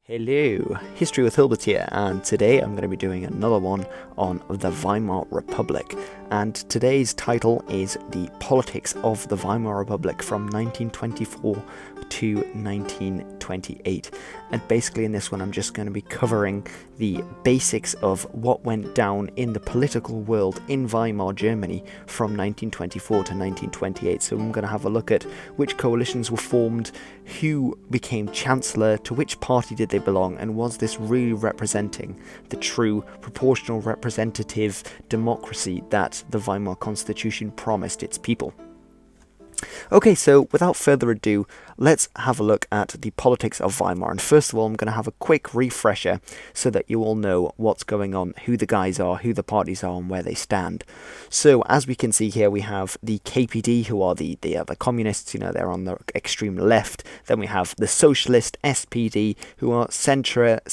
Hello, History with Hilbert here, and today I'm going to be doing another one on the Weimar Republic. And today's title is The Politics of the Weimar Republic from 1924 to 1928. And basically in this one I'm just going to be covering the basics of what went down in the political world in Weimar Germany from 1924 to 1928. So I'm going to have a look at which coalitions were formed, who became Chancellor, to which party did they belong, and was this really representing the true proportional representative democracy that the Weimar Constitution promised its people. Okay, so without further ado, let's have a look at the politics of Weimar. And first of all, I'm going to have a quick refresher so that you all know what's going on, who the guys are, who the parties are, and where they stand. So, as we can see here, we have the KPD, who are the communists, they're on the extreme left. Then we have the socialist SPD, who are centre-left,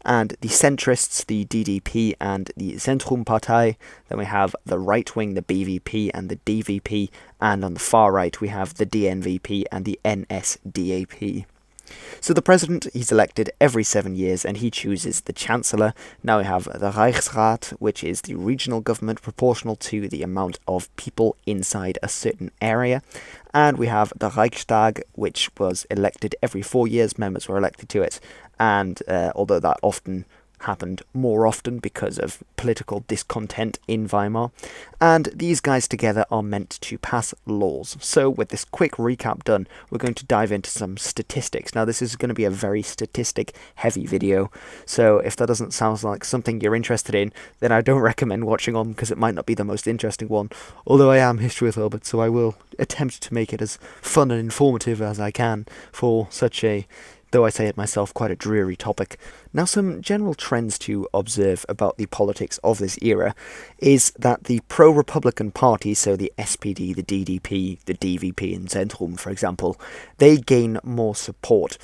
and the centrists, the DDP and the Zentrumpartei. Then we have the right wing, the BVP and the DVP, and on the far right we have the DNVP and the NSDAP. So the president, he's elected every 7 years and he chooses the chancellor. Now we have the Reichsrat, which is the regional government proportional to the amount of people inside a certain area. And we have the Reichstag, which was elected every 4 years. Members were elected to it. And although that often happened more often because of political discontent in Weimar, and these guys together are meant to pass laws. So with this quick recap done, we're going to dive into some statistics. Now this is going to be a very statistic heavy video, so if that doesn't sound like something you're interested in, then I don't recommend watching on, because it might not be the most interesting one, although I am History with Hilbert, so I will attempt to make it as fun and informative as I can for such a, though I say it myself, quite a dreary topic. Now, some general trends to observe about the politics of this era is that the pro-Republican parties, so the SPD, the DDP, the DVP and Zentrum, for example, they gain more support.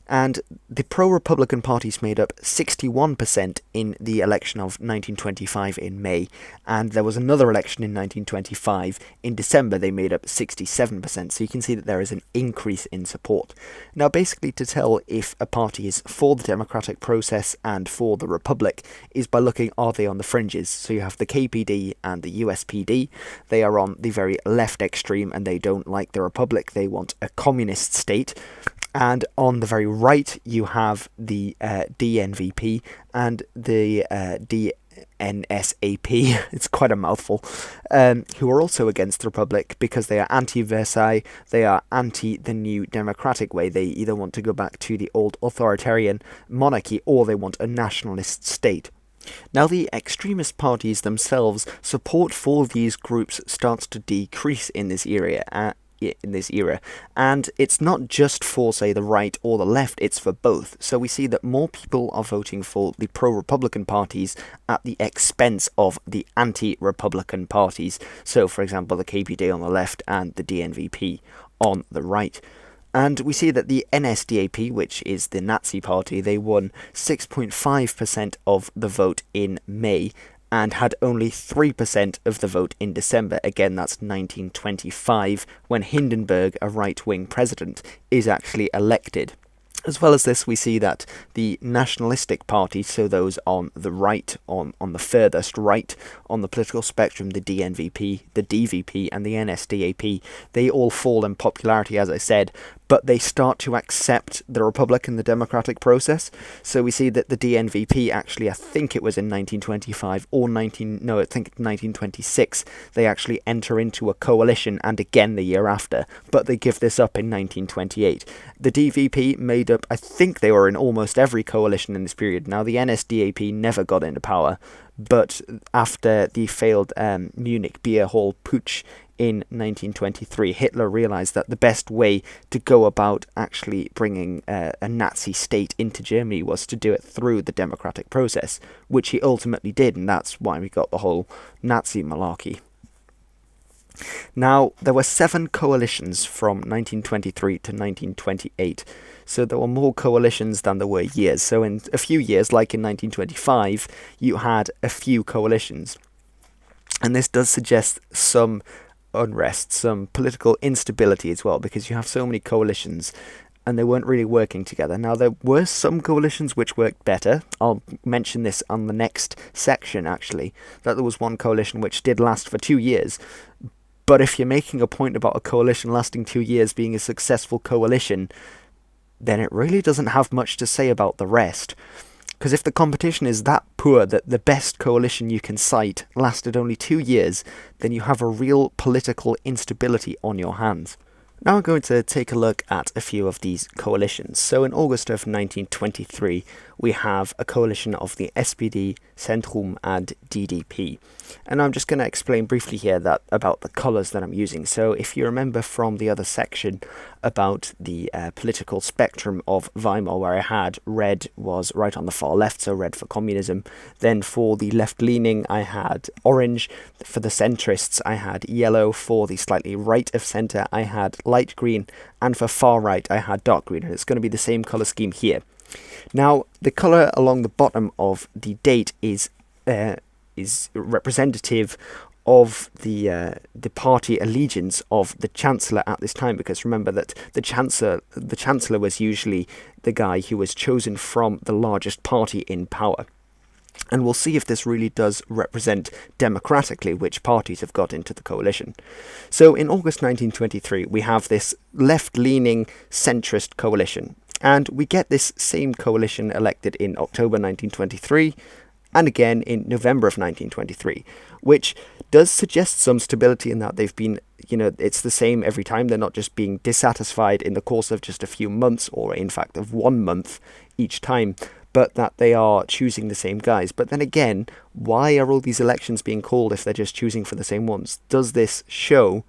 And the pro-Republican parties made up 61% in the election of 1925 in May, and there was another election in 1925 in December. They made up 67%, so you can see that there is an increase in support. Now, basically, to tell if a party is for the democratic process and for the republic is by looking, are they on the fringes? So you have the KPD and the USPD. They are on the very left extreme and they don't like the republic. They want a communist state. And on the very right, you have the DNVP and the DNSAP, it's quite a mouthful, who are also against the Republic because they are anti-Versailles, they are anti the new democratic way. They either want to go back to the old authoritarian monarchy or they want a nationalist state. Now, the extremist parties themselves, support for these groups starts to decrease in this era. And it's not just for, say, the right or the left, it's for both. So we see that more people are voting for the pro-Republican parties at the expense of the anti-Republican parties. So, for example, the KPD on the left and the DNVP on the right. And we see that the NSDAP, which is the Nazi party, they won 6.5% of the vote in May, and had only 3% of the vote in December. Again, that's 1925, when Hindenburg, a right-wing president, is actually elected. As well as this, we see that the nationalistic parties, so those on the right, on the furthest right on the political spectrum, the DNVP, the DVP and the NSDAP, they all fall in popularity, as I said, but they start to accept the Republic and the democratic process. So we see that the DNVP actually, I think it was in 1925 or 1926, they actually enter into a coalition, and again the year after, but they give this up in 1928. The DVP made up, I think they were in almost every coalition in this period. Now, the NSDAP never got into power, but after the failed Munich beer hall putsch in 1923, Hitler realized that the best way to go about actually bringing a Nazi state into Germany was to do it through the democratic process, which he ultimately did, and that's why we got the whole Nazi malarkey. Now, there were 7 coalitions from 1923 to 1928, so there were more coalitions than there were years. So in a few years, like in 1925, you had a few coalitions. And this does suggest some unrest, some political instability as well, because you have so many coalitions and they weren't really working together. Now, there were some coalitions which worked better. I'll mention this on the next section, actually, that there was one coalition which did last for 2 years. But if you're making a point about a coalition lasting 2 years being a successful coalition, then it really doesn't have much to say about the rest. Because if the competition is that poor that the best coalition you can cite lasted only 2 years, then you have a real political instability on your hands. Now I'm going to take a look at a few of these coalitions. So in August of 1923, we have a coalition of the SPD, Zentrum and DDP. And I'm just going to explain briefly here about the colours that I'm using. So if you remember from the other section about the political spectrum of Weimar, where I had red was right on the far left, so red for communism. Then for the left-leaning, I had orange. For the centrists, I had yellow. For the slightly right of centre, I had light green. And for far right, I had dark green. And it's going to be the same colour scheme here. Now, the colour along the bottom of the date is representative of the party allegiance of the Chancellor at this time, because remember that the Chancellor was usually the guy who was chosen from the largest party in power. And we'll see if this really does represent democratically which parties have got into the coalition. So in August 1923, we have this left-leaning centrist coalition. And we get this same coalition elected in October 1923 and again in November of 1923, which does suggest some stability in that they've been, it's the same every time. They're not just being dissatisfied in the course of just a few months or in fact of 1 month each time, but that they are choosing the same guys. But then again, why are all these elections being called if they're just choosing for the same ones? Does this show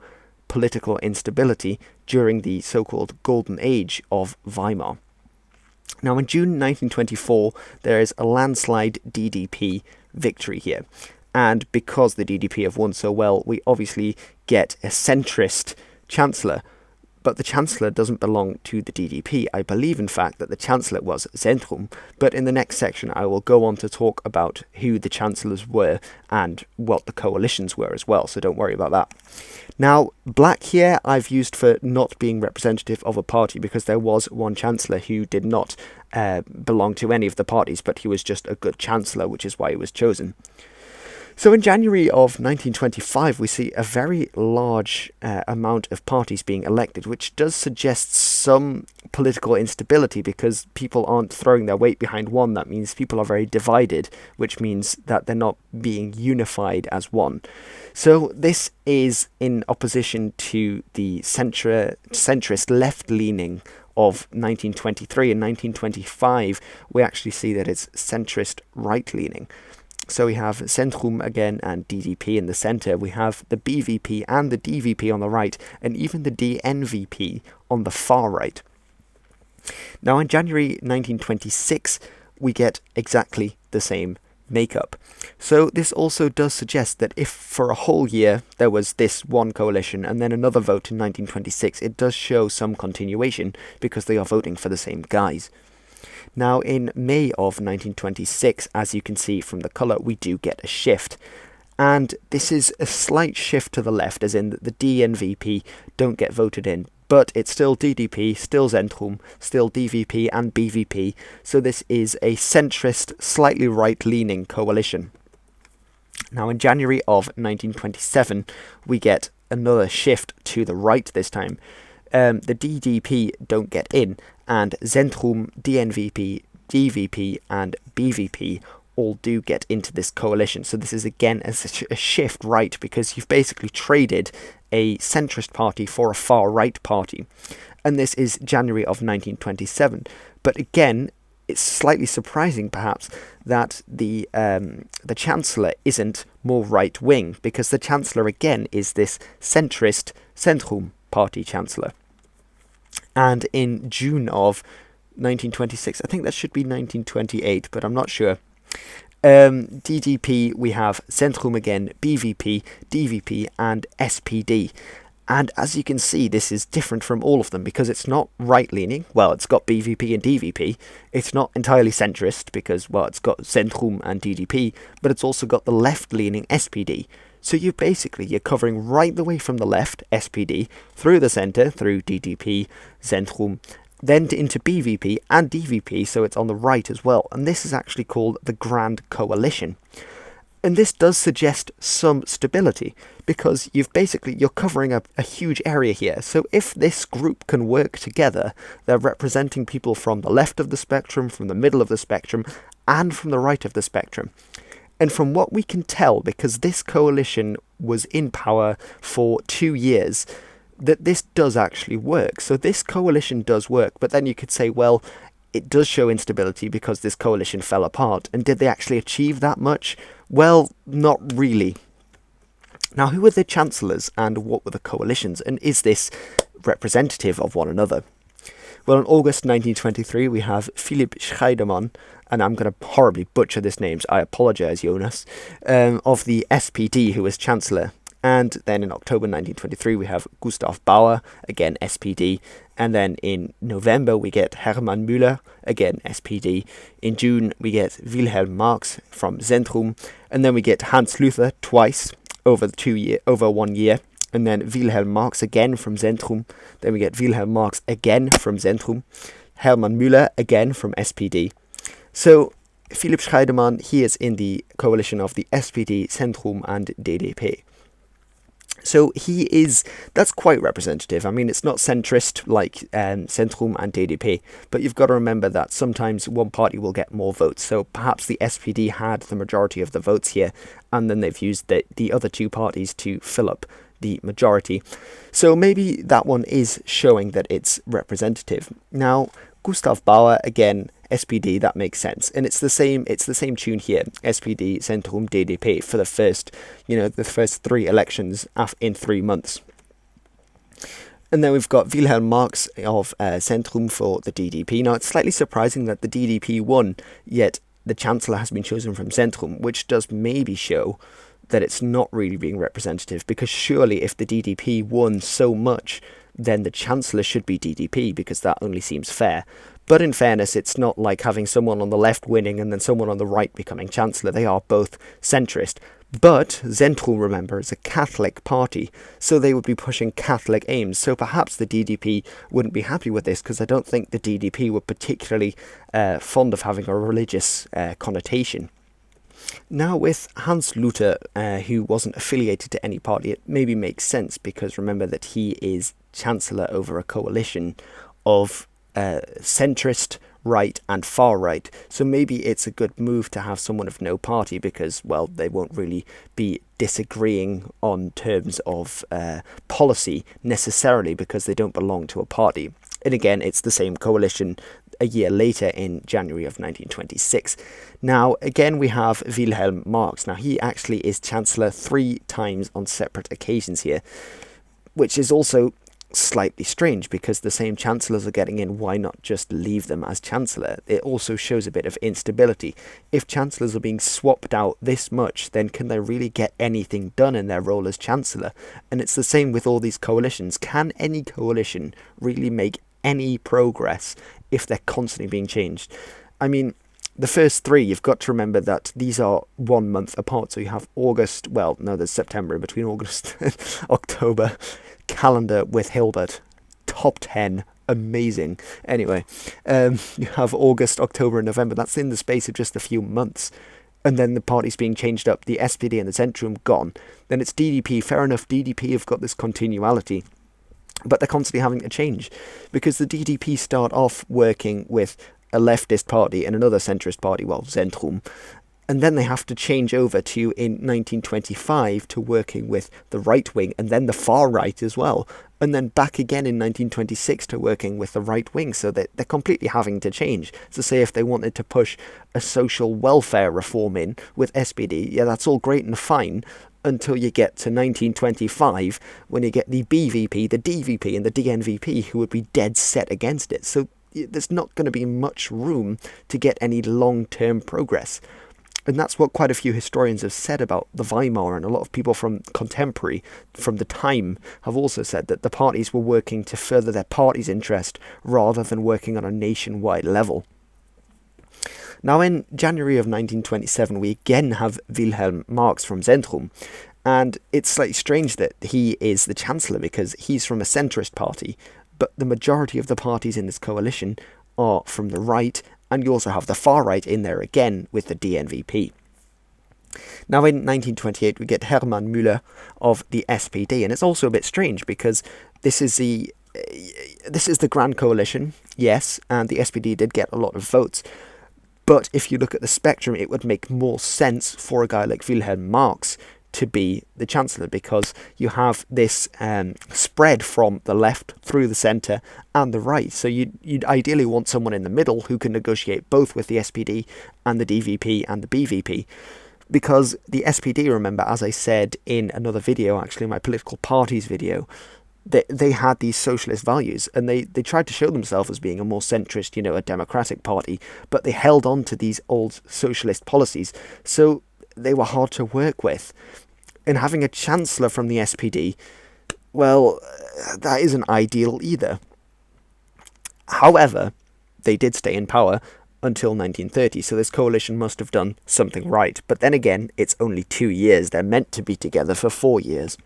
political instability during the so-called golden age of Weimar? Now, in June 1924, there is a landslide DDP victory here. And because the DDP have won so well, we obviously get a centrist chancellor. But the Chancellor doesn't belong to the DDP. I believe, in fact, that the Chancellor was Zentrum. But in the next section, I will go on to talk about who the Chancellors were and what the coalitions were as well, so don't worry about that. Now, black here I've used for not being representative of a party, because there was one Chancellor who did not belong to any of the parties, but he was just a good Chancellor, which is why he was chosen. So in January of 1925, we see a very large amount of parties being elected, which does suggest some political instability because people aren't throwing their weight behind one. That means people are very divided, which means that they're not being unified as one. So this is in opposition to the centrist left-leaning of 1923. In 1925, we actually see that it's centrist right-leaning. So we have Zentrum again and DDP in the centre. We have the BVP and the DVP on the right, and even the DNVP on the far right. Now in January 1926, we get exactly the same makeup. So this also does suggest that if for a whole year there was this one coalition and then another vote in 1926, it does show some continuation because they are voting for the same guys. Now, in May of 1926, as you can see from the colour, we do get a shift. And this is a slight shift to the left, as in the D and VP don't get voted in. But it's still DDP, still Zentrum, still DVP and BVP. So this is a centrist, slightly right-leaning coalition. Now, in January of 1927, we get another shift to the right this time. The DDP don't get in, and Zentrum, DNVP, DVP and BVP all do get into this coalition. So this is again a shift right, because you've basically traded a centrist party for a far right party. And this is January of 1927. But again, it's slightly surprising perhaps that the Chancellor isn't more right wing, because the Chancellor again is this centrist Zentrum party Chancellor. And in June of 1926, I think that should be 1928, but I'm not sure. DDP, we have Zentrum again, BVP, DVP and SPD. And as you can see, this is different from all of them because it's not right-leaning. Well, it's got BVP and DVP. It's not entirely centrist because, well, it's got Zentrum and DDP, but it's also got the left-leaning SPD. So you're covering right the way from the left, SPD, through the centre, through DDP, Zentrum, then into BVP and DVP, so it's on the right as well. And this is actually called the Grand Coalition. And this does suggest some stability, because you're covering a huge area here. So if this group can work together, they're representing people from the left of the spectrum, from the middle of the spectrum, and from the right of the spectrum. And from what we can tell, because this coalition was in power for 2 years, that this does actually work. So this coalition does work, but then you could say, well, it does show instability because this coalition fell apart. And did they actually achieve that much? Well, not really. Now, who were the chancellors and what were the coalitions? And is this representative of one another? Well, in August 1923, we have Philipp Scheidemann, and I'm going to horribly butcher this name, so I apologise, Jonas, of the SPD, who was chancellor. And then in October 1923, we have Gustav Bauer, again SPD. And then in November, we get Hermann Müller, again SPD. In June, we get Wilhelm Marx from Zentrum. And then we get Hans Luther twice over 1 year. And then Wilhelm Marx again from Zentrum. Then we get Wilhelm Marx again from Zentrum. Hermann Müller again from SPD. So Philipp Scheidemann, he is in the coalition of the SPD, Zentrum and DDP. So that's quite representative. I mean, it's not centrist like Zentrum and DDP, but you've got to remember that sometimes one party will get more votes. So perhaps the SPD had the majority of the votes here, and then they've used the other two parties to fill up the majority. So maybe that one is showing that it's representative. Now, Gustav Bauer, again, SPD, that makes sense. And it's the same tune here, SPD, Zentrum, DDP, for the first 3 elections in 3 months. And then we've got Wilhelm Marx of Zentrum for the DDP. Now, it's slightly surprising that the DDP won, yet the Chancellor has been chosen from Zentrum, which does maybe show that it's not really being representative, because surely if the DDP won so much, then the Chancellor should be DDP, because that only seems fair. But in fairness, it's not like having someone on the left winning and then someone on the right becoming Chancellor. They are both centrist. But Zentrum, remember, is a Catholic party, so they would be pushing Catholic aims. So perhaps the DDP wouldn't be happy with this, because I don't think the DDP were particularly fond of having a religious connotation. Now, with Hans Luther, who wasn't affiliated to any party, it maybe makes sense, because remember that he is Chancellor over a coalition of centrist, right and far right. So maybe it's a good move to have someone of no party, because, well, they won't really be disagreeing on terms of policy necessarily, because they don't belong to a party. And again, it's the same coalition a year later in January of 1926. Now, again, we have Wilhelm Marx. Now, he actually is Chancellor 3 times on separate occasions here, which is also slightly strange, because the same chancellors are getting in. Why not just leave them as chancellor? It also shows a bit of instability. If chancellors are being swapped out this much, then can they really get anything done in their role as chancellor? And it's the same with all these coalitions. Can any coalition really make any progress if they're constantly being changed? I mean, the first 3, you've got to remember that these are 1 month apart. So you have August, well, no, there's September in between August and October. Calendar with Hilbert, top 10, amazing. Anyway, you have August, October and November. That's in the space of just a few months. And then the parties being changed up, the SPD and the Zentrum gone. Then it's DDP. Fair enough, DDP have got this continuality, but they're constantly having to change, because the DDP start off working with a leftist party and another centrist party, well, Zentrum, and then they have to change over to, in 1925, to working with the right wing and then the far right as well, and then back again in 1926 to working with the right wing. So they're completely having to change. So say if they wanted to push a social welfare reform in with SPD, yeah, that's all great and fine, until you get to 1925, when you get the BVP, the DVP and the DNVP, who would be dead set against it. So there's not going to be much room to get any long-term progress. And that's what quite a few historians have said about the Weimar, and a lot of people from contemporary, from the time, have also said that the parties were working to further their party's interest rather than working on a nationwide level. Now, in January of 1927, we again have Wilhelm Marx from Zentrum, and it's slightly strange that he is the Chancellor, because he's from a centrist party, but the majority of the parties in this coalition are from the right, and you also have the far right in there again with the DNVP. Now in 1928 we get Hermann Müller of the SPD, and it's also a bit strange because this is the Grand Coalition, yes, and the SPD did get a lot of votes, but if you look at the spectrum, it would make more sense for a guy like Wilhelm Marx to be the Chancellor, because you have this spread from the left through the centre and the right. So you'd ideally want someone in the middle who can negotiate both with the SPD and the DVP and the BVP. Because the SPD, remember, as I said in another video, actually my political parties video, they had these socialist values, and they tried to show themselves as being a more centrist, a democratic party, but they held on to these old socialist policies, so they were hard to work with. And having a chancellor from the SPD, well, that isn't ideal either. However, they did stay in power until 1930, so this coalition must have done something right. But then again, it's only 2 years. They're meant to be together for 4 years.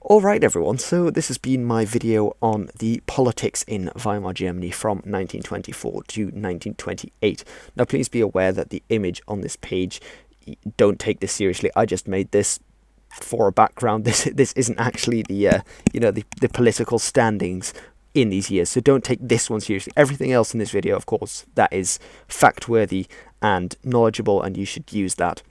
Alright everyone, so this has been my video on the politics in Weimar Germany from 1924 to 1928. Now please be aware that the image on this page, don't take this seriously. I just made this for a background. This isn't actually the the political standings in these years, so don't take this one seriously. Everything else in this video, of course, that is fact-worthy and knowledgeable, and you should use that.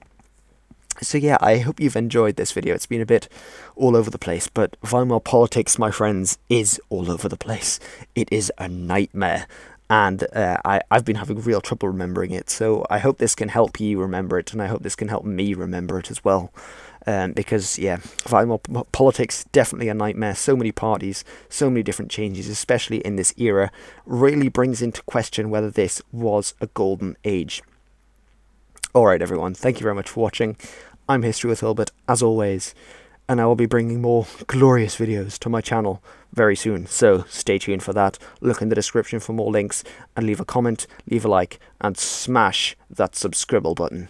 So yeah, I hope you've enjoyed this video. It's been a bit all over the place, but Weimar politics, my friends, is all over the place. It is a nightmare, and I've been having real trouble remembering it, so I hope this can help you remember it, and I hope this can help me remember it as well. Because, yeah, Weimar politics, definitely a nightmare. So many parties, so many different changes, especially in this era, really brings into question whether this was a golden age. Alright everyone, thank you very much for watching. I'm History with Hilbert, as always, and I will be bringing more glorious videos to my channel very soon, so stay tuned for that. Look in the description for more links, and leave a comment, leave a like, and smash that subscribe button.